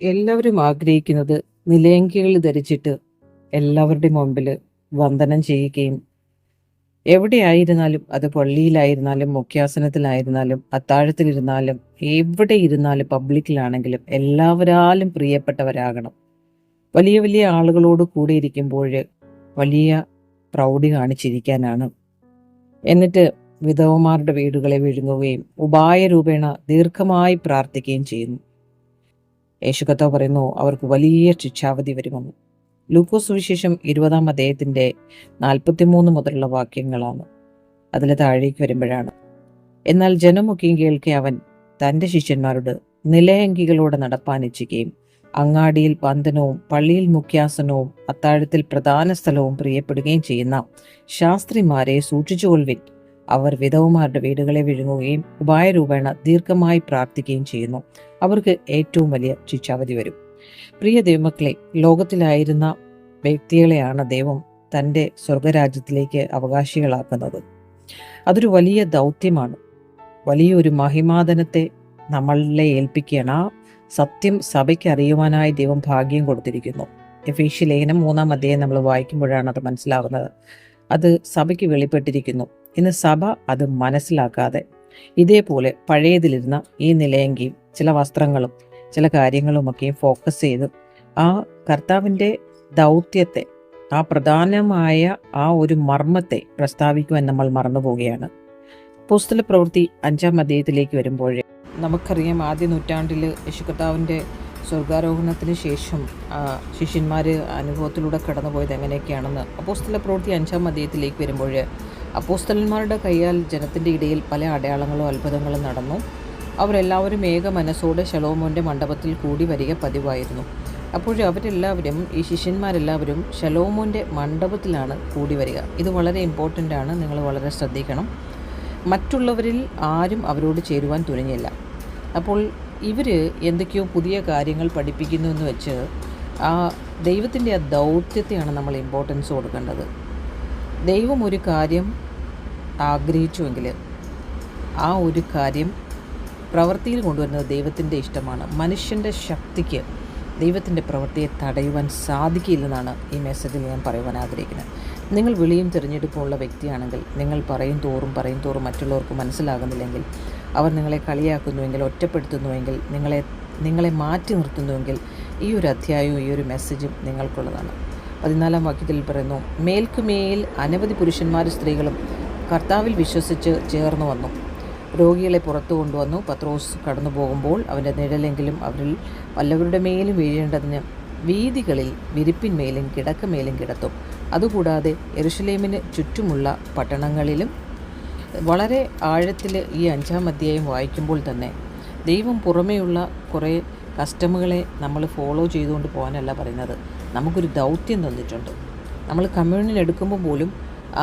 എല്ലാവരും ആഗ്രഹിക്കുന്നത് നിലയങ്കികൾ ധരിച്ചിട്ട് എല്ലാവരുടെയും മുമ്പിൽ വന്ദനം ചെയ്യുകയും എവിടെയായിരുന്നാലും അത് പള്ളിയിലായിരുന്നാലും മുഖ്യാസനത്തിലായിരുന്നാലും അത്താഴത്തിലിരുന്നാലും എവിടെ ഇരുന്നാലും പബ്ലിക്കിലാണെങ്കിലും എല്ലാവരാലും പ്രിയപ്പെട്ടവരാകണം. വലിയ വലിയ ആളുകളോട് കൂടി ഇരിക്കുമ്പോൾ വലിയ പ്രൗഢി കാണിച്ചിരിക്കാനാണ്. എന്നിട്ട് വിധവമാരുടെ വീടുകളെ വിഴുങ്ങുകയും ഉപായരൂപേണ ദീർഘമായി പ്രാർത്ഥിക്കുകയും ചെയ്യുന്നു. യേശു കർത്താവ് പറയുന്നു അവർക്ക് വലിയ ശിക്ഷാവധി വരുമെന്ന്. ലൂക്കോസ് സുവിശേഷം 20-ാം അധ്യായത്തിൻ്റെ 43 മുതലുള്ള വാക്യങ്ങളാണ്. അതിൽ താഴേക്ക് വരുമ്പോഴാണ്, എന്നാൽ ജനമൊക്കെയും കേൾക്കെ അവൻ തൻ്റെ ശിഷ്യന്മാരോട് നിലയങ്കികളോടെ നടപ്പാൻ ഇച്ഛിക്കുകയും അങ്ങാടിയിൽ വന്ദനവും പള്ളിയിൽ മുഖ്യാസനവും അത്താഴത്തിൽ പ്രധാന സ്ഥലവും പ്രിയപ്പെടുകയും ചെയ്യുന്ന ശാസ്ത്രിമാരെ സൂക്ഷിച്ചുകൊള്ളുവിൻ. അവർ വിധവമാരുടെ വീടുകളെ വിഴുങ്ങുകയും ഉപായരൂപേണ ദീർഘമായി പ്രാർത്ഥിക്കുകയും ചെയ്യുന്നു. അവർക്ക് ഏറ്റവും വലിയ ശിക്ഷാവധി വരും. പ്രിയ ദൈവമക്കളെ, ലോകത്തിലായിരുന്ന വ്യക്തികളെയാണ് ദൈവം തൻ്റെ സ്വർഗരാജ്യത്തിലേക്ക് അവകാശികളാക്കുന്നത്. അതൊരു വലിയ ദൗത്യമാണ്. വലിയൊരു മഹിമാധനത്തെ നമ്മളെ ഏൽപ്പിക്കുകയാണ്. ആ സത്യം സഭയ്ക്ക് അറിയുവാനായി ദൈവം ഭാഗ്യം കൊടുത്തിരിക്കുന്നു. എഫേസ്യ ലേഖനം 3-ാം അധ്യായം നമ്മൾ വായിക്കുമ്പോഴാണ് അത് മനസ്സിലാകുന്നത്. അത് സഭയ്ക്ക് വെളിപ്പെട്ടിരിക്കുന്നു. ഇന്ന് സഭ അത് മനസ്സിലാക്കാതെ ഇതേപോലെ പഴയതിലിരുന്ന ഈ നിലയെങ്കിലും ചില വസ്ത്രങ്ങളും ചില കാര്യങ്ങളുമൊക്കെയും ഫോക്കസ് ചെയ്ത് ആ കർത്താവിൻ്റെ ദൗത്യത്തെ, ആ പ്രധാനമായ ആ ഒരു മർമ്മത്തെ പ്രസ്താവിക്കുവാൻ നമ്മൾ മറന്നു പോവുകയാണ്. അപ്പോസ്തല പ്രവൃത്തി 5-ാം അധ്യായത്തിലേക്ക് വരുമ്പോൾ നമുക്കറിയാം, ആദ്യ നൂറ്റാണ്ടിൽ യേശു കർത്താവിൻ്റെ സ്വർഗാരോഹണത്തിന് ശേഷം ശിഷ്യന്മാർ അനുഭവത്തിലൂടെ കടന്നുപോയത് എങ്ങനെയൊക്കെയാണെന്ന് അപ്പോസ്തല പ്രവൃത്തി 5-ാം അധ്യായത്തിലേക്ക് വരുമ്പോൾ അപ്പോസ്തലന്മാരുടെ കൈയാൽ ജനത്തിൻ്റെ ഇടയിൽ പല അടയാളങ്ങളും അത്ഭുതങ്ങളും നടന്നു. അവരെല്ലാവരും ഏക മനസ്സോടെ ശലോമോൻ്റെ മണ്ഡപത്തിൽ കൂടി വരിക പതിവായിരുന്നു. അപ്പോൾ അവരെല്ലാവരും, ഈ ശിഷ്യന്മാരെല്ലാവരും ശലോമോൻ്റെ മണ്ഡപത്തിലാണ് കൂടി വരിക. ഇത് വളരെ ഇമ്പോർട്ടൻ്റ് ആണ്, നിങ്ങൾ വളരെ ശ്രദ്ധിക്കണം. മറ്റുള്ളവരിൽ ആരും അവരോട് ചേരുവാൻ തുനിഞ്ഞില്ല. അപ്പോൾ ഇവർ എന്തൊക്കെയോ പുതിയ കാര്യങ്ങൾ പഠിപ്പിക്കുന്നു എന്ന് വെച്ച് ആ ദൈവത്തിൻ്റെ ആ ദൗത്യത്തെയാണ് നമ്മൾ ഇമ്പോർട്ടൻസ് കൊടുക്കേണ്ടത്. ദൈവം ഒരു കാര്യം ആഗ്രഹിച്ചുവെങ്കിൽ ആ ഒരു കാര്യം പ്രവൃത്തിയിൽ കൊണ്ടുവരുന്നത് ദൈവത്തിൻ്റെ ഇഷ്ടമാണ്. മനുഷ്യൻ്റെ ശക്തിക്ക് ദൈവത്തിൻ്റെ പ്രവൃത്തിയെ തടയുവാൻ സാധിക്കില്ലെന്നാണ് ഈ മെസ്സേജിൽ ഞാൻ പറയുവാൻ ആഗ്രഹിക്കുന്നത്. നിങ്ങൾ വിളിയും തിരഞ്ഞെടുപ്പുമുള്ള വ്യക്തിയാണെങ്കിൽ, നിങ്ങൾ പറയും തോറും മറ്റുള്ളവർക്ക് മനസ്സിലാകുന്നില്ലെങ്കിൽ, അവർ നിങ്ങളെ കളിയാക്കുന്നുവെങ്കിൽ, ഒറ്റപ്പെടുത്തുന്നുവെങ്കിൽ, നിങ്ങളെ മാറ്റി നിർത്തുന്നുവെങ്കിൽ, ഈ ഒരു അധ്യായവും ഈ ഒരു മെസ്സേജും നിങ്ങൾക്കുള്ളതാണ്. 14-ാം വാക്യത്തിൽ പറയുന്നു, മേൽക്കുമേൽ അനവധി പുരുഷന്മാരും സ്ത്രീകളും കർത്താവിൽ വിശ്വസിച്ച് ചേർന്ന് വന്നു. രോഗികളെ പുറത്തു കൊണ്ടുവന്നു. പത്രോസ് കടന്നു പോകുമ്പോൾ അവൻ്റെ നിഴലെങ്കിലും അവരിൽ വല്ലവരുടെ മേലും വീഴേണ്ടതിന് വീഥികളിൽ വിരിപ്പിന്മേലും കിടക്കമേലും കിടത്തും. അതുകൂടാതെ യെരുശലേമിന് ചുറ്റുമുള്ള പട്ടണങ്ങളിലും. വളരെ ആഴത്തിൽ ഈ 5-ാം അധ്യായം വായിക്കുമ്പോൾ തന്നെ ദൈവം പുറമേയുള്ള കുറേ കസ്റ്റമുകളെ നമ്മൾ ഫോളോ ചെയ്തുകൊണ്ട് പോകാനല്ല പറയുന്നത്. നമുക്കൊരു ദൗത്യം തന്നിട്ടുണ്ട്. നമ്മൾ കമ്മ്യൂണിയൻ എടുക്കുമ്പോൾ പോലും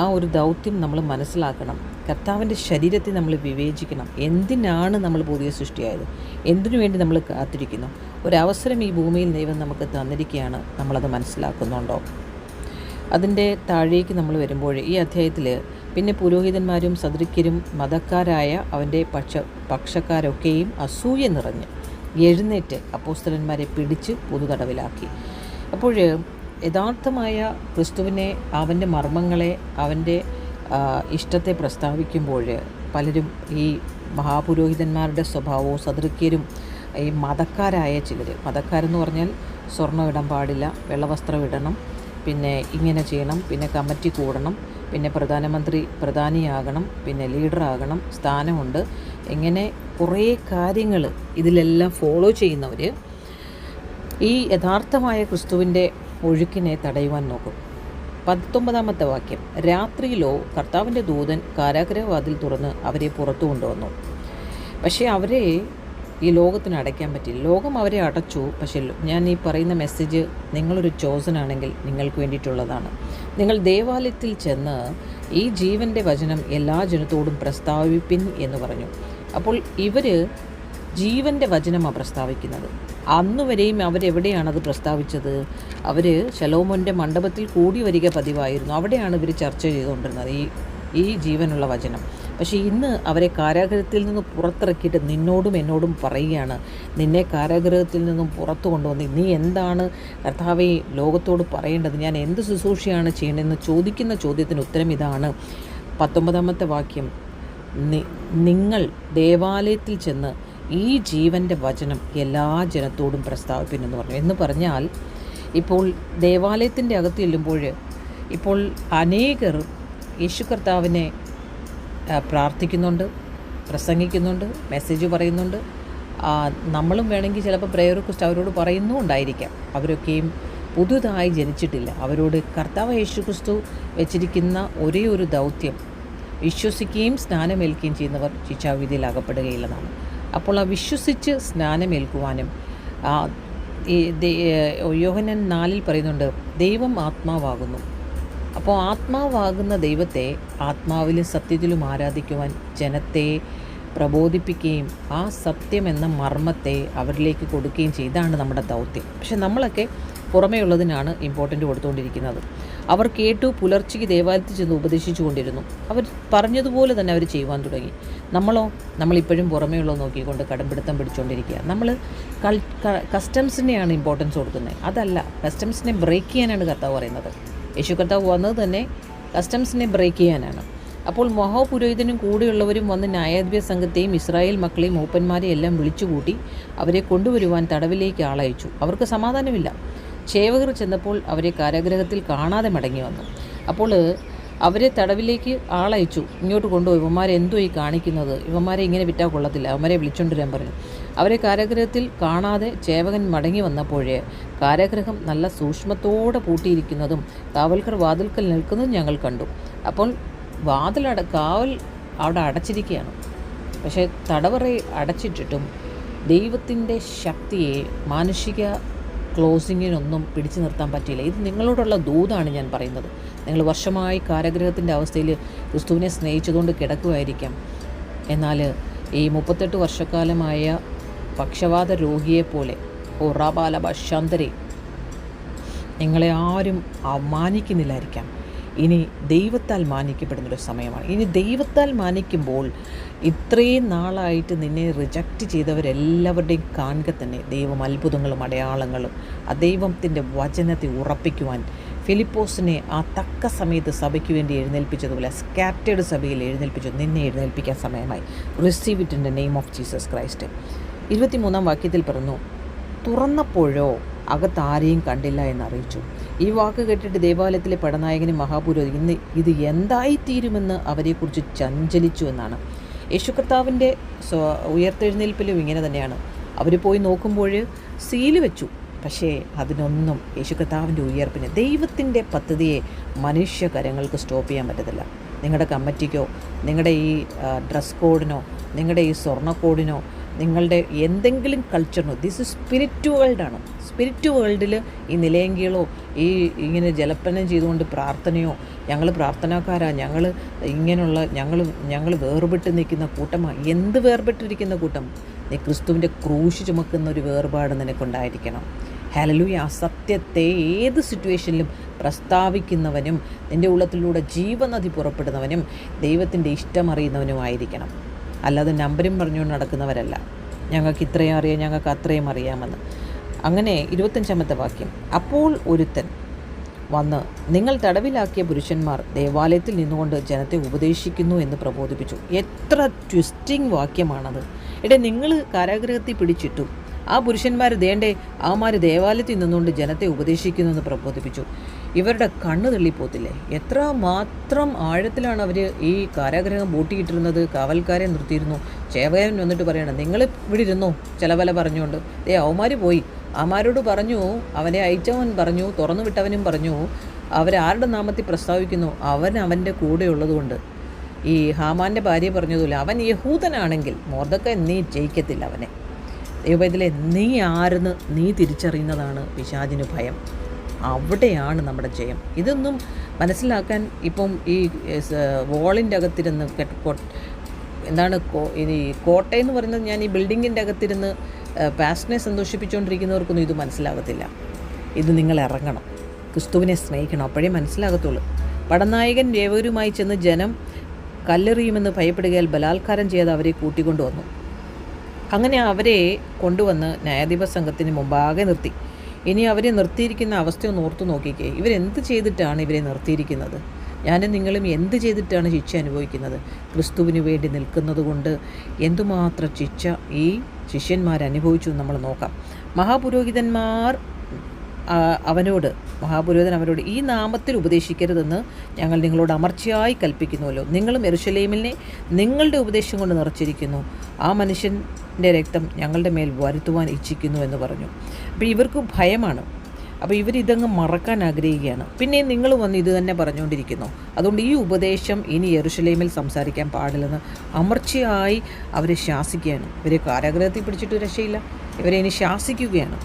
ആ ഒരു ദൗത്യം നമ്മൾ മനസ്സിലാക്കണം. കർത്താവിൻ്റെ ശരീരത്തെ നമ്മൾ വിവേചിക്കണം. എന്തിനാണ് നമ്മൾ പുതിയ സൃഷ്ടിയായത്? എന്തിനു വേണ്ടി നമ്മൾ കാത്തിരിക്കുന്നു? ഒരവസരം ഈ ഭൂമിയിൽ ദൈവം നമുക്ക് തന്നിരിക്കുകയാണ്. നമ്മളത് മനസ്സിലാക്കുന്നുണ്ടോ? അതിൻ്റെ താഴേക്ക് നമ്മൾ വരുമ്പോൾ ഈ അധ്യായത്തിൽ പിന്നെ പുരോഹിതന്മാരും സദൃക്യരും മതക്കാരായ അവൻ്റെ പക്ഷക്കാരൊക്കെയും അസൂയ നിറഞ്ഞ് എഴുന്നേറ്റ് അപ്പോസ്തലന്മാരെ പിടിച്ച് പൊതുതടവിലാക്കി. അപ്പോൾ യഥാർത്ഥമായ ക്രിസ്തുവിനെ, അവൻ്റെ മർമ്മങ്ങളെ, അവൻ്റെ ഇഷ്ടത്തെ പ്രസ്താവിക്കുമ്പോൾ പലരും ഈ മഹാപുരോഹിതന്മാരുടെ സ്വഭാവവും സദൃക്യരും ഈ മതക്കാരായ ചിലർ, മതക്കാരെന്ന് പറഞ്ഞാൽ സ്വർണ്ണം ഇടാൻ പാടില്ല, വെള്ളവസ്ത്രം ഇടണം, പിന്നെ ഇങ്ങനെ ചെയ്യണം, പിന്നെ കമ്മിറ്റി കൂടണം, പിന്നെ പ്രധാനിയാകണം, പിന്നെ ലീഡറാകണം, സ്ഥാനമുണ്ട്, ഇങ്ങനെ കുറേ കാര്യങ്ങൾ ഇതിലെല്ലാം ഫോളോ ചെയ്യുന്നവർ ഈ യഥാർത്ഥമായ ക്രിസ്തുവിൻ്റെ ഒഴുക്കിനെ തടയുവാൻ നോക്കും. 19-ാമത്തെ വാക്യം, രാത്രിയിലോ കർത്താവിൻ്റെ ദൂതൻ കാരാഗൃഹവാതിൽ തുറന്ന് അവരെ പുറത്തു കൊണ്ടുവന്നു. പക്ഷേ അവരെ ഈ ലോകത്തിന് അടയ്ക്കാൻ പറ്റില്ല. ലോകം അവരെ അടച്ചു. പക്ഷേ ഞാൻ ഈ പറയുന്ന മെസ്സേജ് നിങ്ങളൊരു ചോസൻ ആണെങ്കിൽ നിങ്ങൾക്ക് വേണ്ടിയിട്ടുള്ളതാണ്. നിങ്ങൾ ദേവാലയത്തിൽ ചെന്ന് ഈ ജീവൻ്റെ വചനം എല്ലാ ജനത്തോടും പ്രസ്താവിപ്പിൻ എന്ന് പറഞ്ഞു. അപ്പോൾ ഇവർ ജീവൻ്റെ വചനമാണ് പ്രസ്താവിക്കുന്നത്. അന്നുവരെയും അവരെവിടെയാണത് പ്രസ്താവിച്ചത്? അവർ ശലോമോൻ്റെ മണ്ഡപത്തിൽ കൂടി വരിക പതിവായിരുന്നു. അവിടെയാണ് ഇവർ ചർച്ച ചെയ്തുകൊണ്ടിരുന്നത് ഈ ജീവനുള്ള വചനം. പക്ഷേ ഇന്ന് അവരെ കാരാഗൃഹത്തിൽ നിന്ന് പുറത്തിറക്കിയിട്ട് നിന്നോടും എന്നോടും പറയുകയാണ്, നിന്നെ കാരാഗൃഹത്തിൽ നിന്നും പുറത്തു കൊണ്ടുവന്ന് നീ എന്താണ് കർത്താവേ ലോകത്തോട് പറയേണ്ടത്, ഞാൻ എന്ത് ശുശ്രൂഷയാണ് ചെയ്യേണ്ടതെന്ന് ചോദിക്കുന്ന ചോദ്യത്തിന് ഉത്തരം ഇതാണ്. 19 വാക്യം, നിങ്ങൾ ദേവാലയത്തിൽ ചെന്ന് ഈ ജീവൻ്റെ വചനം എല്ലാ ജനത്തോടും പ്രസ്താവിപ്പിനെന്ന് പറഞ്ഞു. എന്ന് പറഞ്ഞാൽ ഇപ്പോൾ ദേവാലയത്തിൻ്റെ അകത്ത് ചെല്ലുമ്പോൾ ഇപ്പോൾ അനേകർ യേശു കർത്താവിനെ പ്രാർത്ഥിക്കുന്നുണ്ട്, പ്രസംഗിക്കുന്നുണ്ട്, മെസ്സേജ് പറയുന്നുണ്ട്. നമ്മളും വേണമെങ്കിൽ ചിലപ്പോൾ പ്രെയർ റിക്വസ്റ്റ് അവരോട് പറയുന്നുണ്ടായിരിക്കാം. അവരൊക്കെയും പുതുതായി ജനിച്ചിട്ടില്ല. അവരോട് കർത്താവ് യേശു ക്രിസ്തു വെച്ചിരിക്കുന്ന ഒരേ ഒരു ദൗത്യം, വിശ്വസിക്കുകയും സ്നാനമേൽക്കുകയും ചെയ്യുന്നവർ ശിക്ഷാവിധിയിൽ അകപ്പെടുകയില്ലെന്നാണ്. അപ്പോൾ ആ വിശ്വസിച്ച് സ്നാനമേൽക്കുവാനും യോഹന്നാൻ 4 പറയുന്നുണ്ട്, ദൈവം ആത്മാവാകുന്നു. അപ്പോൾ ആത്മാവാകുന്ന ദൈവത്തെ ആത്മാവിലും സത്യത്തിലും ആരാധിക്കുവാൻ ജനത്തെ പ്രബോധിപ്പിക്കുകയും ആ സത്യം എന്ന മർമ്മത്തെ അവരിലേക്ക് കൊടുക്കുകയും ചെയ്താണ് നമ്മുടെ ദൗത്യം. പക്ഷെ നമ്മളൊക്കെ പുറമേ ഉള്ളതിനാണ് ഇമ്പോർട്ടൻ്റ് കൊടുത്തുകൊണ്ടിരിക്കുന്നത്. അവർ കേട്ടു, പുലർച്ചയ്ക്ക് ദേവാലയത്തിൽ ചെന്ന് ഉപദേശിച്ചു കൊണ്ടിരുന്നു. അവർ പറഞ്ഞതുപോലെ തന്നെ അവർ ചെയ്യുവാൻ തുടങ്ങി. നമ്മളിപ്പോഴും പുറമേ ഉള്ളത് നോക്കിക്കൊണ്ട് കടമ്പിടുത്തം പിടിച്ചുകൊണ്ടിരിക്കുക. നമ്മൾ കസ്റ്റംസിനെയാണ് ഇമ്പോർട്ടൻസ് കൊടുക്കുന്നത്. അതല്ല, കസ്റ്റംസിനെ ബ്രേക്ക് ചെയ്യാനാണ് കർത്താവ് പറയുന്നത്. യേശു കർത്താവ് വന്നത് തന്നെ കസ്റ്റംസിനെ ബ്രേക്ക് ചെയ്യാനാണ്. അപ്പോൾ മഹാപുരോഹിതനും കൂടെയുള്ളവരും വന്ന് ന്യായാധിപ സംഘത്തെയും ഇസ്രായേൽ മക്കളെയും മൂപ്പന്മാരെയും എല്ലാം വിളിച്ചുകൂട്ടി അവരെ കൊണ്ടുവരുവാൻ തടവിലേക്ക് ആളയച്ചു. അവർക്ക് സമാധാനമില്ല. ചേവകർ ചെന്നപ്പോൾ അവരെ കാരാഗൃഹത്തിൽ കാണാതെ മടങ്ങി വന്നു. അപ്പോൾ അവരെ തടവിലേക്ക് ആളയച്ചു. ഇങ്ങോട്ട് കൊണ്ടുപോയി, ഇവന്മാരെ എന്തോ ഈ കാണിക്കുന്നത്, ഇവന്മാരെ ഇങ്ങനെ വിറ്റാൽ കൊള്ളത്തില്ല, അവന്മാരെ വിളിച്ചുകൊണ്ടുവരാൻ പറഞ്ഞു. അവരെ കാരാഗൃഹത്തിൽ കാണാതെ ചേവകൻ മടങ്ങി വന്നപ്പോഴേ കാരാഗൃഹം നല്ല സൂക്ഷ്മത്തോടെ പൂട്ടിയിരിക്കുന്നതും കാവൽക്കർ വാതിൽക്കൽ നിൽക്കുന്നതും ഞങ്ങൾ കണ്ടു. അപ്പോൾ കാവൽ അവിടെ അടച്ചിരിക്കുകയാണ്. പക്ഷേ തടവറ അടച്ചിട്ടിട്ടും ദൈവത്തിൻ്റെ ശക്തിയെ മാനുഷിക ക്ലോസിങ്ങിനൊന്നും പിടിച്ചു നിർത്താൻ പറ്റിയില്ല. ഇത് നിങ്ങളോടുള്ള ദൂതാണ് ഞാൻ പറയുന്നത്. നിങ്ങൾ വർഷമായി കാരാഗൃഹത്തിൻ്റെ അവസ്ഥയിൽ ക്രിസ്തുവിനെ സ്നേഹിച്ചതുകൊണ്ട് കിടക്കുമായിരിക്കാം. എന്നാൽ ഈ 38 വർഷക്കാലമായ പക്ഷവാത രോഗിയെപ്പോലെ റാബാലബാശാന്തരെ നിങ്ങളെ ആരും മാനിക്കുന്നില്ലായിരിക്കാം. ഇനി ദൈവത്താൽ മാനിക്കപ്പെടുന്നൊരു സമയമാണ്. ഇനി ദൈവത്താൽ മാനിക്കുമ്പോൾ ഇത്രയും നാളായിട്ട് നിന്നെ റിജക്റ്റ് ചെയ്തവരെല്ലാവരുടെയും കാണുക തന്നെ ദൈവം അത്ഭുതങ്ങളും അടയാളങ്ങളും ദൈവത്തിൻ്റെ വചനത്തെ ഉറപ്പിക്കുവാൻ ഫിലിപ്പോസിനെ ആ തക്ക സമയത്ത് സഭയ്ക്ക് വേണ്ടി എഴുന്നേൽപ്പിച്ചതുപോലെ സ്കാറ്റേഡ് സഭയിൽ എഴുന്നേൽപ്പിച്ചു. നിന്നെ എഴുന്നേൽപ്പിക്കാൻ സമയമായി. Receive it in the name of Jesus Christ. 23 വാക്യത്തിൽ പറഞ്ഞു, തുറന്നപ്പോഴോ അകത്ത് ആരെയും കണ്ടില്ല എന്നറിയിച്ചു. ഈ വാക്ക് കേട്ടിട്ട് ദേവാലയത്തിലെ പടനായകനും മഹാപുരോഹിതൻ ഇന്ന് ഇത് എന്തായിത്തീരുമെന്ന് അവരെക്കുറിച്ച് ചഞ്ചലിച്ചു എന്നാണ്. യേശു കർത്താവിൻ്റെ ഉയർത്തെഴുന്നേൽപ്പിലും ഇങ്ങനെ തന്നെയാണ്. അവർ പോയി നോക്കുമ്പോൾ സീല് വെച്ചു. പക്ഷേ അതിനൊന്നും യേശു കർത്താവിൻ്റെ ഉയർപ്പിന്, ദൈവത്തിൻ്റെ പദ്ധതിയെ മനുഷ്യകരങ്ങൾക്ക് സ്റ്റോപ്പ് ചെയ്യാൻ പറ്റത്തില്ല. നിങ്ങളുടെ കമ്മിറ്റിക്കോ നിങ്ങളുടെ ഈ ഡ്രസ് കോഡിനോ നിങ്ങളുടെ ഈ സ്വർണ്ണ കോഡിനോ നിങ്ങളുടെ എന്തെങ്കിലും കൾച്ചറിനോ, ദിസ് സ്പിരിറ്റ് വേൾഡാണ്. സ്പിരിറ്റ് വേൾഡിൽ ഈ നിലയങ്കികളോ ഈ ഇങ്ങനെ ജലപ്പനം ചെയ്തുകൊണ്ട് പ്രാർത്ഥനയോ, ഞങ്ങൾ പ്രാർത്ഥനാക്കാരാണ്, ഞങ്ങൾ വേർപെട്ട് നിൽക്കുന്ന കൂട്ടമാണ്. എന്ത് വേർപെട്ടിരിക്കുന്ന കൂട്ടം? നീ ക്രിസ്തുവിൻ്റെ ക്രൂശ് ചുമക്കുന്ന ഒരു വേർപാട് നിനക്കുണ്ടായിരിക്കണം. ഹല്ലേലൂയ. ആ സത്യത്തെ ഏത് സിറ്റുവേഷനിലും പ്രസ്താവിക്കുന്നവനും നിൻ്റെ ഉള്ളത്തിലൂടെ ജീവനദി പുറപ്പെടുന്നവനും ദൈവത്തിൻ്റെ ഇഷ്ടമറിയുന്നവനുമായിരിക്കണം. അല്ലാതെ നമ്പരും പറഞ്ഞുകൊണ്ട് നടക്കുന്നവരല്ല. ഞങ്ങൾക്ക് ഇത്രയും അറിയാം, ഞങ്ങൾക്ക് അത്രയും അറിയാമെന്ന്. അങ്ങനെ 25 വാക്യം, അപ്പോൾ ഒരുത്തൻ വന്ന് നിങ്ങൾ തടവിലാക്കിയ പുരുഷന്മാർ ദേവാലയത്തിൽ നിന്നുകൊണ്ട് ജനത്തെ ഉപദേശിക്കുന്നു എന്ന് പ്രബോധിപ്പിച്ചു. എത്ര ട്വിസ്റ്റിംഗ് വാക്യമാണത്! നിങ്ങൾ കാരാഗൃഹത്തിൽ പിടിച്ചിട്ടു, ആ പുരുഷന്മാർ അവന്മാർ ദേവാലയത്തിൽ നിന്നുകൊണ്ട് ജനത്തെ ഉപദേശിക്കുന്നു എന്ന് പ്രബോധിപ്പിച്ചു. ഇവരുടെ കണ്ണ് തള്ളിപ്പോത്തില്ലേ? എത്ര മാത്രം ആഴത്തിലാണ് അവർ ഈ കാരാഗൃഹം പൂട്ടിയിട്ടിരുന്നത്. കാവൽക്കാരെ നിർത്തിയിരുന്നു. ചേവകൻ വന്നിട്ട് പറയണം, നിങ്ങൾ ഇവിടെ ഇരുന്നോ ചിലവല പറഞ്ഞുകൊണ്ട്. അവന്മാർ പോയി, അവന്മാരോട് പറഞ്ഞു, അവനെ അയച്ചവൻ പറഞ്ഞു, തുറന്നു വിട്ടവനും പറഞ്ഞു, അവരാരുടെ നാമത്തിൽ പ്രസ്താവിക്കുന്നു, അവൻ്റെ കൂടെ ഉള്ളതുകൊണ്ട്. ഈ ഹാമാൻ്റെ ഭാര്യ പറഞ്ഞതുപോലെ അവൻ യഹൂദനാണെങ്കിൽ മൊർദെഖായി നീ ജയിക്കത്തില്ല അവനെ. ദൈവത്തിലെ നീ ആരെന്ന് നീ തിരിച്ചറിയുന്നതാണ് പിശാചിന് ഭയം. അവിടെയാണ് നമ്മുടെ ജയം. ഇതൊന്നും മനസ്സിലാക്കാൻ ഇപ്പം ഈ വോളിൻ്റെ അകത്തിരുന്ന് എന്താണ് ഈ കോട്ടയെന്ന് പറയുന്നത്, ഞാൻ ഈ ബിൽഡിങ്ങിൻ്റെ അകത്തിരുന്ന് പാസ്റ്റിനെ സന്തോഷിപ്പിച്ചുകൊണ്ടിരിക്കുന്നവർക്കൊന്നും ഇത് മനസ്സിലാകത്തില്ല. ഇത് നിങ്ങൾ ഇറങ്ങണം, ക്രിസ്തുവിനെ സ്നേഹിക്കണം, അപ്പോഴേ മനസ്സിലാകത്തുള്ളൂ. പടനായകൻ ലേവ്യരുമായി ചെന്ന് ജനം കല്ലെറിയുമെന്ന് ഭയപ്പെടുകയാൽ ബലാത്കാരം ചെയ്ത് അവരെ കൂട്ടിക്കൊണ്ടുവന്നു. അങ്ങനെ അവരെ കൊണ്ടുവന്ന് ന്യായാധിപ സംഘത്തിന് മുമ്പാകെ നിർത്തി. ഇനി അവരെ നിർത്തിയിരിക്കുന്ന അവസ്ഥയൊന്ന് ഓർത്തു നോക്കിക്കേ. ഇവരെന്ത് ചെയ്തിട്ടാണ് ഇവരെ നിർത്തിയിരിക്കുന്നത്? ഞാനും നിങ്ങളും എന്ത് ചെയ്തിട്ടാണ് ശിക്ഷ അനുഭവിക്കുന്നത്? ക്രിസ്തുവിന് വേണ്ടി നിൽക്കുന്നത് കൊണ്ട് എന്തുമാത്രം ശിക്ഷ ഈ ശിഷ്യന്മാരനുഭവിച്ചു നമ്മൾ നോക്കാം. മഹാപുരോഹിതൻ അവരോട് ഈ നാമത്തിൽ ഉപദേശിക്കരുതെന്ന് ഞങ്ങൾ നിങ്ങളോട് അമർച്ചയായി കൽപ്പിക്കുന്നുവല്ലോ. നിങ്ങളും യെരൂശലേമിനെ നിങ്ങളുടെ ഉപദേശം കൊണ്ട് നിറച്ചിരിക്കുന്നു. ആ മനുഷ്യൻ്റെ രക്തം ഞങ്ങളുടെ മേൽ വരുത്തുവാൻ ഇച്ഛിക്കുന്നു എന്ന് പറഞ്ഞു. അപ്പോൾ ഇവർക്ക് ഭയമാണ്. അപ്പോൾ ഇവരിതങ്ങ് മറക്കാൻ ആഗ്രഹിക്കുകയാണ്. പിന്നെ നിങ്ങൾ വന്ന് ഇത് തന്നെ പറഞ്ഞുകൊണ്ടിരിക്കുന്നു. അതുകൊണ്ട് ഈ ഉപദേശം ഇനി യെരൂശലേമിൽ സംസാരിക്കാൻ പാടില്ലെന്ന് അമർച്ചയായി അവരെ ശാസിക്കുകയാണ്. ഇവരെ കാരാഗൃഹത്തിൽ പിടിച്ചിട്ട് രക്ഷയില്ല, ഇവരെ ഇനി ശാസിക്കുകയാണ്.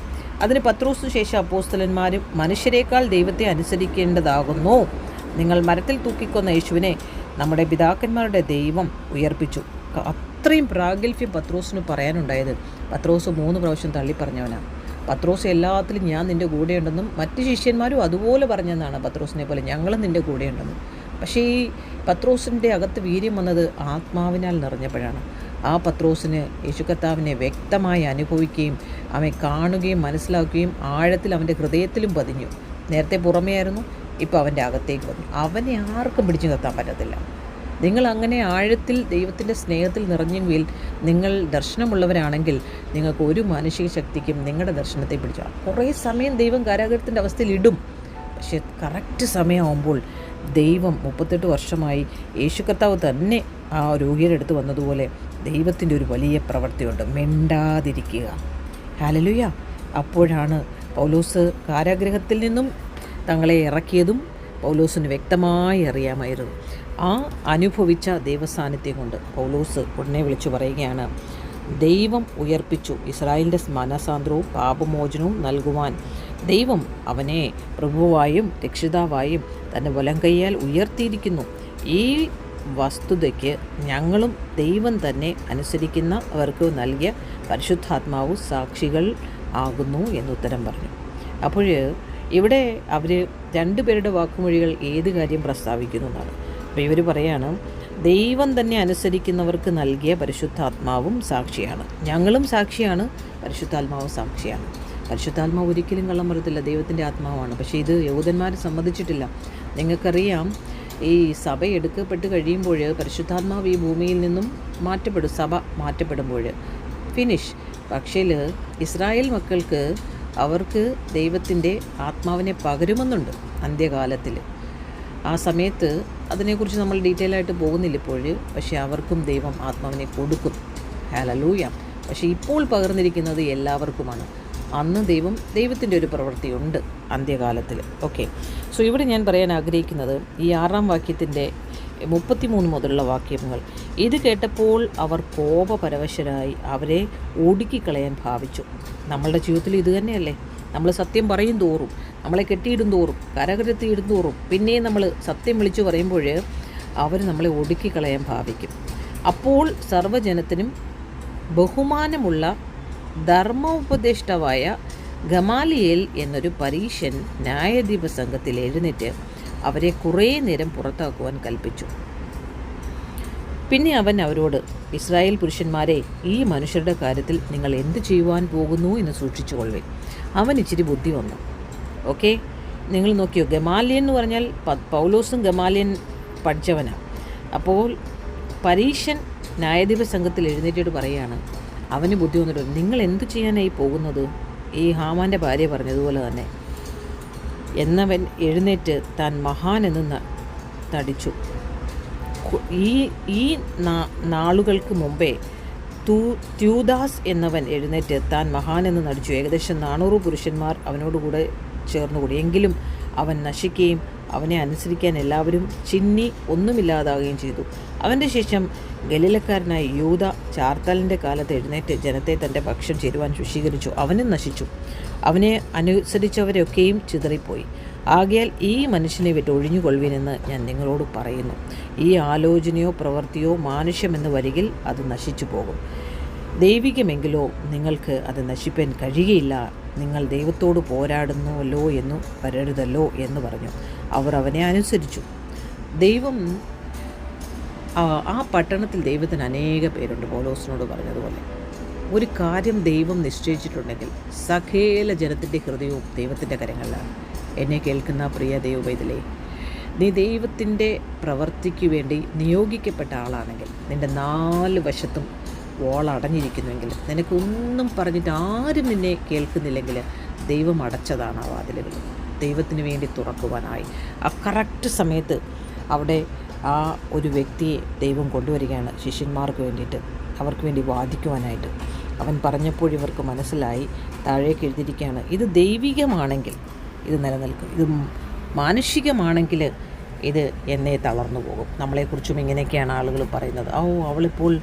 അതിന് പത്രോസിനു ശേഷം അപ്പോസ്തലന്മാരും മനുഷ്യരെക്കാൾ ദൈവത്തെ അനുസരിക്കേണ്ടതാകുന്നു. നിങ്ങൾ മരത്തിൽ തൂക്കിക്കൊന്ന യേശുവിനെ നമ്മുടെ പിതാക്കന്മാരുടെ ദൈവം ഉയർപ്പിച്ചു. അത്രയും പ്രാഗൽഭ്യം പത്രോസിന് പറയാനുണ്ടായത്. പത്രോസ് 3 പ്രാവശ്യം തള്ളിപ്പറഞ്ഞവനാണ്. പത്രോസ് എല്ലാത്തിലും ഞാൻ നിൻ്റെ കൂടെയുണ്ടെന്നും മറ്റ് ശിഷ്യന്മാരും അതുപോലെ പറഞ്ഞെന്നാണ് പത്രോസിനെ പോലെ ഞങ്ങളും നിൻ്റെ കൂടെയുണ്ടെന്നും. പക്ഷേ ഈ പത്രോസിൻ്റെ അകത്ത് വീര്യം വന്നത് ആത്മാവിനാൽ നിറഞ്ഞപ്പോഴാണ്. ആ പത്രോസിന് യേശു കർത്താവിനെ വ്യക്തമായി അനുഭവിക്കുകയും അവനെ കാണുകയും മനസ്സിലാക്കുകയും ആഴത്തിൽ അവൻ്റെ ഹൃദയത്തിലും പതിഞ്ഞു. നേരത്തെ പുറമേയായിരുന്നു, ഇപ്പോൾ അവൻ്റെ അകത്തേക്ക് വന്നു. അവനെ ആർക്കും പിടിച്ചു നിർത്താൻ പറ്റത്തില്ല. നിങ്ങൾ അങ്ങനെ ആഴത്തിൽ ദൈവത്തിൻ്റെ സ്നേഹത്തിൽ നിറഞ്ഞെങ്കിൽ, നിങ്ങൾ ദർശനമുള്ളവരാണെങ്കിൽ നിങ്ങൾക്ക് ഒരു മാനുഷിക ശക്തിക്കും നിങ്ങളുടെ ദർശനത്തെ പിടിച്ചാൽ കുറേ സമയം ദൈവം കാരാഗൃഹത്തിൻ്റെ അവസ്ഥയിൽ ഇടും. പക്ഷേ കറക്റ്റ് സമയമാകുമ്പോൾ ദൈവം 38 വർഷമായി യേശു കർത്താവ് തന്നെ ആ രോഗിയുടെ അടുത്ത് വന്നതുപോലെ ദൈവത്തിൻ്റെ ഒരു വലിയ പ്രവൃത്തിയുണ്ട്. മിണ്ടാതിരിക്കുക. ഹല്ലേലൂയ. അപ്പോഴാണ് പൗലോസ് കാരാഗൃഹത്തിൽ നിന്നും തങ്ങളെ ഇറക്കിയതും പൗലോസിന് വ്യക്തമായി അറിയാമായിരുന്നു. ആ അനുഭവിച്ച ദൈവസാന്നിധ്യം കൊണ്ട് പൗലോസ് ഉടനെ വിളിച്ചു പറയുകയാണ്, ദൈവം ഉയർപ്പിച്ചു. ഇസ്രായേലിൻ്റെ മനസാന്തരവും പാപമോചനവും നൽകുവാൻ ദൈവം അവനെ പ്രഭുവായും രക്ഷിതാവായും തൻ്റെ വലം കൈയാൽ ഉയർത്തിയിരിക്കുന്നു. ഈ വസ്തുതയ്ക്ക് ഞങ്ങളും ദൈവം തന്നെ അനുസരിക്കുന്നവർക്ക് നൽകിയ പരിശുദ്ധാത്മാവ് സാക്ഷികൾ ആകുന്നു എന്നുത്തരം പറഞ്ഞു. അപ്പോൾ ഇവിടെ അവർ 2 പേരുടെ വാക്കുമൊഴികൾ ഏത് കാര്യം പ്രസ്താവിക്കുന്നു എന്നാണ്. അപ്പോൾ ഇവർ പറയാണ്, ദൈവം തന്നെ അനുസരിക്കുന്നവർക്ക് നൽകിയ പരിശുദ്ധാത്മാവും സാക്ഷിയാണ്. ഞങ്ങളും സാക്ഷിയാണ്, പരിശുദ്ധാത്മാവും സാക്ഷിയാണ്. പരിശുദ്ധാത്മാവ് ഒരിക്കലും കള്ളം പറയത്തില്ല, ദൈവത്തിൻ്റെ ആത്മാവാണ്. പക്ഷേ ഇത് യഹൂദന്മാർ സമ്മതിച്ചിട്ടില്ല. നിങ്ങൾക്കറിയാം, ഈ സഭ എടുക്കപ്പെട്ട് കഴിയുമ്പോൾ പരിശുദ്ധാത്മാവ് ഈ ഭൂമിയിൽ നിന്നും മാറ്റപ്പെടും. സഭ മാറ്റപ്പെടുമ്പോൾ ഫിനിഷ്. പക്ഷേ ഇസ്രായേൽ മക്കൾക്ക് അവർക്ക് ദൈവത്തിൻ്റെ ആത്മാവിനെ പകരുമെന്നുണ്ട് അന്ത്യകാലത്തിൽ. ആ സമയത്ത് അതിനെക്കുറിച്ച് നമ്മൾ ഡീറ്റെയിൽ ആയിട്ട് പോകുന്നില്ല ഇപ്പോൾ. പക്ഷേ അവർക്കും ദൈവം ആത്മാവിനെ കൊടുക്കും. ഹല്ലേലൂയ. പക്ഷേ ഇപ്പോൾ പകർന്നിരിക്കുന്നത് എല്ലാവർക്കുമാണ്. അന്ന് ദൈവത്തിൻ്റെ ഒരു പ്രവൃത്തിയുണ്ട് അന്ത്യകാലത്തിൽ. ഓക്കെ. സോ ഇവിടെ ഞാൻ പറയാൻ ആഗ്രഹിക്കുന്നത് ഈ 6-ാം വാക്യത്തിൻ്റെ 33 മുതലുള്ള വാക്യങ്ങൾ. ഇത് കേട്ടപ്പോൾ അവർ കോപപരവശരായി അവരെ ഒടുക്കിക്കളയാൻ ഭാവിച്ചു. നമ്മളുടെ ജീവിതത്തിൽ ഇത് തന്നെയല്ലേ? നമ്മൾ സത്യം പറയും തോറും, നമ്മളെ കെട്ടിയിടും തോറും, കരകരത്തിയിടും തോറും, പിന്നെയും നമ്മൾ സത്യം വിളിച്ചു പറയുമ്പോൾ അവർ നമ്മളെ ഒടുക്കിക്കളയാൻ ഭാവിക്കും. അപ്പോൾ സർവ്വജനത്തിനും ബഹുമാനമുള്ള ധർമ്മോപദേഷ്ടാവായ ഗമാലിയേൽ എന്നൊരു പരീശൻ ന്യായാധിപ സംഘത്തിൽ എഴുന്നേറ്റ് അവരെ കുറേ നേരം പുറത്താക്കുവാൻ കൽപ്പിച്ചു. പിന്നെ അവൻ അവരോട്, ഇസ്രായേൽ പുരുഷന്മാരെ, ഈ മനുഷ്യരുടെ കാര്യത്തിൽ നിങ്ങൾ എന്ത് ചെയ്യുവാൻ പോകുന്നു എന്ന് സൂക്ഷിച്ചു കൊള്ളുവിൻ. അവൻ ഇച്ചിരി ബുദ്ധി വന്നു. ഓക്കെ, നിങ്ങൾ നോക്കിയോ, ഗമാലിയൻ എന്ന് പറഞ്ഞാൽ പൗലോസും ഗമാലിയൻ പഠിച്ചവനാണ്. അപ്പോൾ പരീശൻ ന്യായാധിപ സംഘത്തിൽ എഴുന്നേറ്റിട്ട് പറയുകയാണ്, അവന് ബുദ്ധി വന്നിട്ട്, നിങ്ങൾ എന്ത് ചെയ്യാനായി പോകുന്നത്? ഈ ഹാമാൻ്റെ ഭാര്യ പറഞ്ഞതുപോലെ തന്നെ. എന്നവൻ എഴുന്നേറ്റ് താൻ മഹാൻ എന്ന് തടിച്ചു. ഈ നാളുകൾക്ക് മുമ്പേ ത്യൂദാസ് എന്നവൻ എഴുന്നേറ്റ് താൻ മഹാൻ എന്ന് നടിച്ചു. ഏകദേശം 400 പുരുഷന്മാർ അവനോടുകൂടെ ചേർന്നുകൂടി. എങ്കിലും അവൻ നശിക്കുകയും അവനെ അനുസരിക്കാൻ എല്ലാവരും ചിന്നി ഒന്നുമില്ലാതാകുകയും ചെയ്തു. അവൻ്റെ ശേഷം ഗലീലക്കാരനായ യൂദ ചാർത്താലിൻ്റെ കാലത്ത് എഴുന്നേറ്റ് ജനത്തെ തൻ്റെ പക്ഷം ചേരുവാൻ ശുദ്ധീകരിച്ചു. അവനും നശിച്ചു. അവനെ അനുസരിച്ചവരൊക്കെയും ചിതറിപ്പോയി. ആകയാൽ ഈ മനുഷ്യനെ വിട്ട് ഒഴിഞ്ഞുകൊള്ളുവിനെന്ന് ഞാൻ നിങ്ങളോട് പറയുന്നു. ഈ ആലോചനയോ പ്രവൃത്തിയോ മാനുഷ്യമെന്ന് വരികിൽ അത് നശിച്ചു പോകും. ദൈവികമെങ്കിലോ നിങ്ങൾക്ക് അത് നശിപ്പാൻ കഴിയുകയില്ല. നിങ്ങൾ ദൈവത്തോട് പോരാടുന്നുവല്ലോ എന്നു വരരുതല്ലോ എന്ന് പറഞ്ഞു. അവർ അവനെ അനുസരിച്ചു. ദൈവം ആ പട്ടണത്തിൽ ദൈവത്തിന് അനേക പേരുണ്ട്. പൗലോസിനോട് പറഞ്ഞതുപോലെ ഒരു കാര്യം ദൈവം നിശ്ചയിച്ചിട്ടുണ്ടെങ്കിൽ സകല ജനത്തിൻ്റെ ഹൃദയവും ദൈവത്തിൻ്റെ കരങ്ങളിലാണ്. എന്നെ കേൾക്കുന്ന പ്രിയ ദൈവവൈതലേ, നീ ദൈവത്തിൻ്റെ പ്രവൃത്തിക്ക് വേണ്ടി നിയോഗിക്കപ്പെട്ട ആളാണെങ്കിൽ, നിൻ്റെ 4 വശത്തും വോളടഞ്ഞിരിക്കുന്നുവെങ്കിൽ, നിനക്കൊന്നും പറഞ്ഞിട്ട് ആരും നിന്നെ കേൾക്കുന്നില്ലെങ്കിൽ, ദൈവം അടച്ചതാണ് ആ വാതിലുകൾ. ദൈവത്തിന് വേണ്ടി തുറക്കുവാനായി ആ കറക്റ്റ് സമയത്ത് അവിടെ ആ ഒരു വ്യക്തിയെ ദൈവം കൊണ്ടുവരികയാണ് ശിഷ്യന്മാർക്ക് വേണ്ടിയിട്ട്, അവർക്ക് വേണ്ടി വാദിക്കുവാനായിട്ട്. അവൻ പറഞ്ഞപ്പോൾ ഇവർക്ക് മനസ്സിലായി, താഴേക്ക് എഴുതിയിരിക്കുകയാണ്, ഇത് ദൈവികമാണെങ്കിൽ ഇത് നിലനിൽക്കും, ഇത് മാനുഷികമാണെങ്കിൽ ഇത് എന്നേ തളർന്നു പോകും. നമ്മളെക്കുറിച്ചും ഇങ്ങനെയൊക്കെയാണ് ആളുകൾ പറയുന്നത്. അവളിപ്പോൾ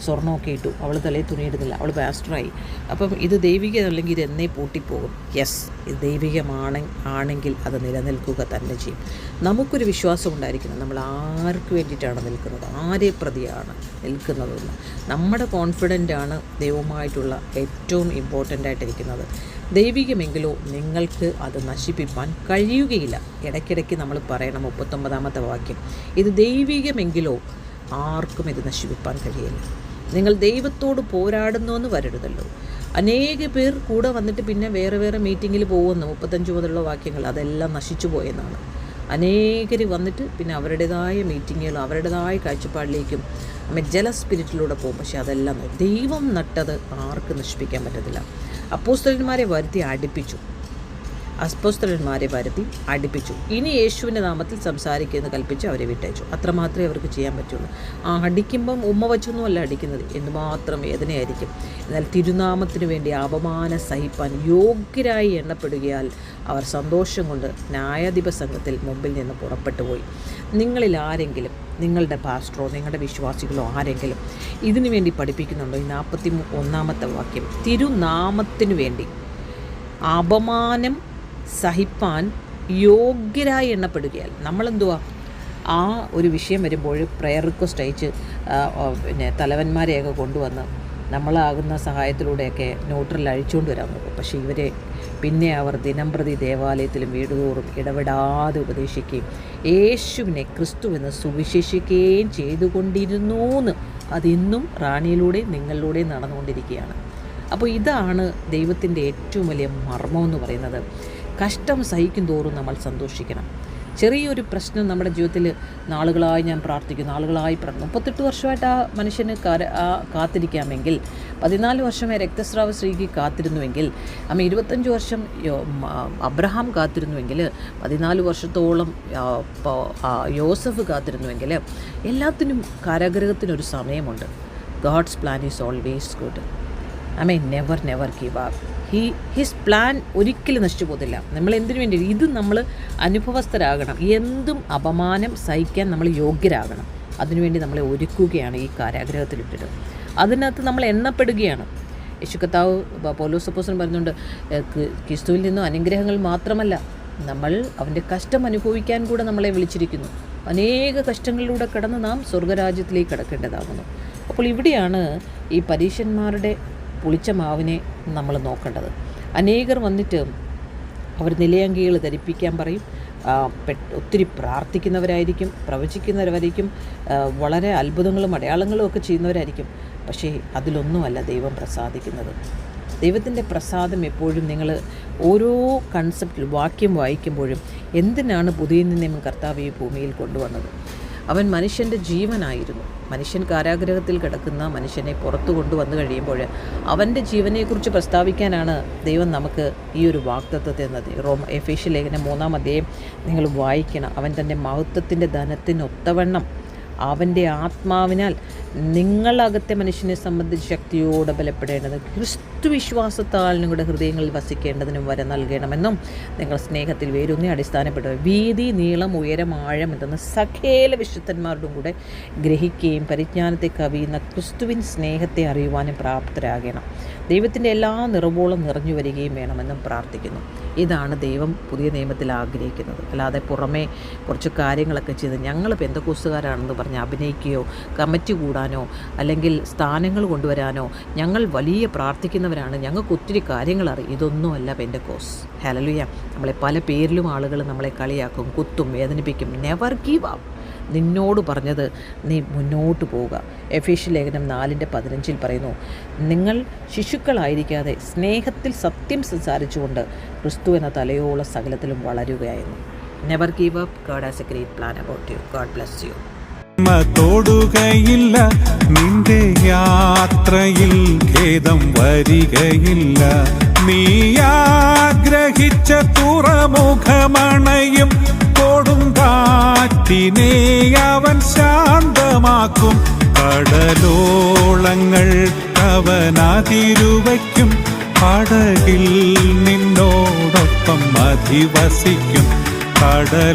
സ്വർണ്ണമൊക്കെ ഇട്ടു, അവൾ തലയിൽ തുണിയിടുന്നില്ല, അവൾ പാസ്റ്ററായി, അപ്പം ഇത് ദൈവികമല്ലെങ്കിൽ ഇത് എന്നേ പൂട്ടിപ്പോകും. യെസ്, ഇത് ദൈവികമാണെങ്കിൽ അത് നിലനിൽക്കുക തന്നെ ചെയ്യും. നമുക്കൊരു വിശ്വാസം ഉണ്ടായിരിക്കണം, നമ്മൾ ആർക്ക് വേണ്ടിയിട്ടാണ് നിൽക്കുന്നത്, ആരെ പ്രതിയാണ് നിൽക്കുന്നതെന്ന്. നമ്മുടെ കോൺഫിഡൻ്റാണ് ദൈവമായിട്ടുള്ള ഏറ്റവും ഇമ്പോർട്ടൻ്റ് ആയിട്ടിരിക്കുന്നത്. ദൈവികമെങ്കിലോ നിങ്ങൾക്ക് അത് നശിപ്പിക്കാൻ കഴിയുകയില്ല. ഇടയ്ക്കിടയ്ക്ക് നമ്മൾ പറയണം 39-ാമത്തെ വാക്യം, ഇത് ദൈവികമെങ്കിലോ ആർക്കും ഇത് നശിപ്പിക്കാൻ കഴിയില്ല. നിങ്ങൾ ദൈവത്തോട് പോരാടുന്നുവെന്ന് വരരുതല്ലോ. അനേക പേർ കൂടെ വന്നിട്ട് പിന്നെ വേറെ വേറെ മീറ്റിങ്ങിൽ പോകുന്നു. 35 മുതലുള്ള വാക്യങ്ങൾ അതെല്ലാം നശിച്ചു പോയെന്നാണ്. അനേകർ വന്നിട്ട് പിന്നെ അവരുടേതായ മീറ്റിങ്ങുകളും അവരുടേതായ കാഴ്ചപ്പാടിലേക്കും ജല സ്പിരിറ്റിലൂടെ പോകും. പക്ഷെ അതെല്ലാം ദൈവം നട്ടത് ആർക്കും നശിപ്പിക്കാൻ പറ്റത്തില്ല. അപ്പോസ്തലന്മാരെ വരുത്തി അടുപ്പിച്ചു. ഇനി യേശുവിൻ്റെ നാമത്തിൽ സംസാരിക്കുമെന്ന് കൽപ്പിച്ച് അവരെ വിട്ടയച്ചു. അത്രമാത്രമേ അവർക്ക് ചെയ്യാൻ പറ്റുള്ളൂ. അടിക്കുമ്പം ഉമ്മ വച്ചൊന്നുമല്ല അടിക്കുന്നത്, എന്തുമാത്രം വേദനയായിരിക്കും. എന്നാൽ തിരുനാമത്തിനു വേണ്ടി അപമാനം സഹിപ്പാൻ യോഗ്യരായി എണ്ണപ്പെടുകയാൽ അവർ സന്തോഷം കൊണ്ട് ന്യായാധിപ സംഘത്തിൽ മുമ്പിൽ നിന്ന് പുറപ്പെട്ടു പോയി. നിങ്ങളിൽ ആരെങ്കിലും, നിങ്ങളുടെ പാസ്റ്ററോ നിങ്ങളുടെ വിശ്വാസികളോ ആരെങ്കിലും ഇതിനു വേണ്ടി പഠിപ്പിക്കുന്നുണ്ടോ? ഈ 41-ാമത്തെ വാക്യം, തിരുനാമത്തിനു വേണ്ടി അപമാനം സഹിപ്പാൻ യോഗ്യരായി എണ്ണപ്പെടുകയാൽ. നമ്മളെന്തുവാ ആ ഒരു വിഷയം വരുമ്പോൾ പ്രെയർ റിക്വസ്റ്റ് അയച്ച് പിന്നെ തലവന്മാരെയൊക്കെ കൊണ്ടുവന്ന് നമ്മളാകുന്ന സഹായത്തിലൂടെയൊക്കെ ന്യൂട്രൽ അഴിച്ചുകൊണ്ട് വരാൻ നോക്കും. പക്ഷേ ഇവരെ പിന്നെ അവർ ദിനംപ്രതി ദേവാലയത്തിലും വീടുതോറും ഇടപെടാതെ ഉപദേശിക്കുകയും യേശുവിനെ ക്രിസ്തുവെന്ന് സുവിശേഷിക്കുകയും ചെയ്തുകൊണ്ടിരുന്നൂന്ന്. അതിന്നും റാണിയിലൂടെയും നിങ്ങളിലൂടെയും നടന്നുകൊണ്ടിരിക്കുകയാണ്. അപ്പോൾ ഇതാണ് ദൈവത്തിൻ്റെ ഏറ്റവും വലിയ മർമ്മം എന്ന് പറയുന്നത്. കഷ്ടം സഹിക്കും തോറും നമ്മൾ സന്തോഷിക്കണം. ചെറിയൊരു പ്രശ്നം നമ്മുടെ ജീവിതത്തിൽ നാളുകളായി ഞാൻ പ്രാർത്ഥിക്കുന്നു, 38 വർഷമായിട്ട് ആ മനുഷ്യന് കാത്തിരിക്കാമെങ്കിൽ, 14 വർഷമായി രക്തസ്രാവ സ്ത്രീക്ക് കാത്തിരുന്നുവെങ്കിൽ, 25 വർഷം അബ്രഹാം കാത്തിരുന്നുവെങ്കിൽ, 14 വർഷത്തോളം യോസഫ് കാത്തിരുന്നുവെങ്കിൽ, എല്ലാത്തിനും കാരാഗ്രഹത്തിനൊരു സമയമുണ്ട്. God's plan is always good. Never give up. His plan ഒരിക്കലും നശിച്ചു പോകത്തില്ല. നമ്മൾ എന്തിനു വേണ്ടി? ഇത് നമ്മൾ അനുഭവസ്ഥരാകണം. എന്തും അപമാനം സഹിക്കാൻ നമ്മൾ യോഗ്യരാകണം. അതിനുവേണ്ടി നമ്മളെ ഒരുക്കുകയാണ് ഈ കാരാഗ്രഹത്തിലിട്ടിട്ട്. അതിനകത്ത് നമ്മൾ എണ്ണപ്പെടുകയാണ്. യേശു കർത്താവ് പൗലോസ് അപ്പോസ്തലൻ പറയുന്നുണ്ട്, ക്രിസ്തുവിൽ നിന്നും അനുഗ്രഹങ്ങൾ മാത്രമല്ല, നമ്മൾ അവൻ്റെ കഷ്ടം അനുഭവിക്കാൻ കൂടെ നമ്മളെ വിളിച്ചിരിക്കുന്നു. അനേക കഷ്ടങ്ങളിലൂടെ കടന്ന് നാം സ്വർഗരാജ്യത്തിലേക്ക് കടക്കേണ്ടതാകുന്നു. അപ്പോൾ ഇവിടെയാണ് ഈ പരീശന്മാരുടെ പുളിച്ച മാവിനെ നമ്മൾ നോക്കേണ്ടത്. അനേകർ വന്നിട്ട് അവർ നിലയങ്കികൾ ധരിപ്പിക്കാൻ പറയും. ഒത്തിരി പ്രാർത്ഥിക്കുന്നവരായിരിക്കും, പ്രവചിക്കുന്നവരായിരിക്കും, വളരെ അത്ഭുതങ്ങളും അടയാളങ്ങളും ഒക്കെ ചെയ്യുന്നവരായിരിക്കും. പക്ഷേ അതിലൊന്നുമല്ല ദൈവം പ്രസാദിക്കുന്നത്. ദൈവത്തിൻ്റെ പ്രസാദം എപ്പോഴും നിങ്ങൾ ഓരോ കൺസെപ്റ്റിൽ വാക്യം വായിക്കുമ്പോഴും എന്തിനാണ് പുതിയ നിയമം കർത്താവ് ഈ ഭൂമിയിൽ കൊണ്ടുവന്നത്? അവൻ മനുഷ്യൻ്റെ ജീവനായിരുന്നു. മനുഷ്യൻ കാരാഗ്രഹത്തിൽ കിടക്കുന്ന മനുഷ്യനെ പുറത്തു കൊണ്ടുവന്നു കഴിയുമ്പോൾ അവൻ്റെ ജീവനെക്കുറിച്ച് പ്രസ്താവിക്കാനാണ് ദൈവം നമുക്ക് ഈ ഒരു വാഗ്ദത്തത്തെ തന്നത്. എഫേസ്യ ലേഖനം 3-ാം അധ്യായം നിങ്ങൾ വായിക്കണം. അവൻ തൻ്റെ മഹത്വത്തിൻ്റെ ധനത്തിനൊത്തവണ്ണം അവൻ്റെ ആത്മാവിനാൽ നിങ്ങളകത്തെ മനുഷ്യനെ സംബന്ധിച്ച് ശക്തിയോടെ ബലപ്പെടേണ്ടത് ക്രിസ്തു വിശ്വാസത്താൽ നിങ്ങളുടെ ഹൃദയങ്ങളിൽ വസിക്കേണ്ടതിനും വരെ നൽകണമെന്നും നിങ്ങൾ സ്നേഹത്തിൽ വേരൂന്നി അടിസ്ഥാനപ്പെട്ടത് വീതി നീളം ഉയരം ആഴം എന്തെന്ന് സകല വിശുദ്ധന്മാരോടും കൂടെ ഗ്രഹിക്കുകയും പരിജ്ഞാനത്തെ കവിയുന്ന ക്രിസ്തുവിൻ സ്നേഹത്തെ അറിയുവാനും പ്രാപ്തരാകണം. ദൈവത്തിൻ്റെ എല്ലാ നിറവോളം നിറഞ്ഞു വരികയും വേണമെന്നും പ്രാർത്ഥിക്കുന്നു. ഇതാണ് ദൈവം പുതിയ നിയമത്തിൽ ആഗ്രഹിക്കുന്നത്. അല്ലാതെ പുറമേ കുറച്ച് കാര്യങ്ങളൊക്കെ ചെയ്ത് ഞങ്ങൾ പെന്തക്കോസ്തുകാരാണെന്ന് പറഞ്ഞ് അഭിനയിക്കുകയോ കമ്മിറ്റി കൂടാനോ അല്ലെങ്കിൽ സ്ഥാനങ്ങൾ കൊണ്ടുവരാനോ ഞങ്ങൾ വലിയ പ്രാർത്ഥിക്കുന്നവരാണ്, ഞങ്ങൾക്ക് ഒത്തിരി കാര്യങ്ങൾ അറിയും, ഇതൊന്നുമല്ല പെന്തക്കോസ്. ഹല്ലേലൂയ. നമ്മളെ പല പേരിലും ആളുകൾ നമ്മളെ കളിയാക്കും, കുത്തും, വേദനിപ്പിക്കും. Never give up. നിന്നോട് പറഞ്ഞത് നീ മുന്നോട്ട് പോവുക. എഫേസ്യ ലേഖനം 4:15 പറയുന്നു, നിങ്ങൾ ശിശുക്കളായിരിക്കാതെ സ്നേഹത്തിൽ സത്യം സംസാരിച്ചുകൊണ്ട് ക്രിസ്തു എന്ന തലയോളം സകലത്തിലും വളരുകയായിരുന്നു. Never give up. God has a great plan about you. God bless you. തൊടുകയില്ല, നിന്റെ യാത്രയിൽ ഖേദം വരികയില്ല. നീ ആഗ്രഹിച്ച തുറമുഖമണയും കൊടുങ്കാറ്റിനെ അവൻ ശാന്തമാക്കും. കടലോളങ്ങൾ അവനതിരുവയ്ക്കും, പടകിൽ നിന്നോടൊപ്പം അധിവസിക്കും. കടൽ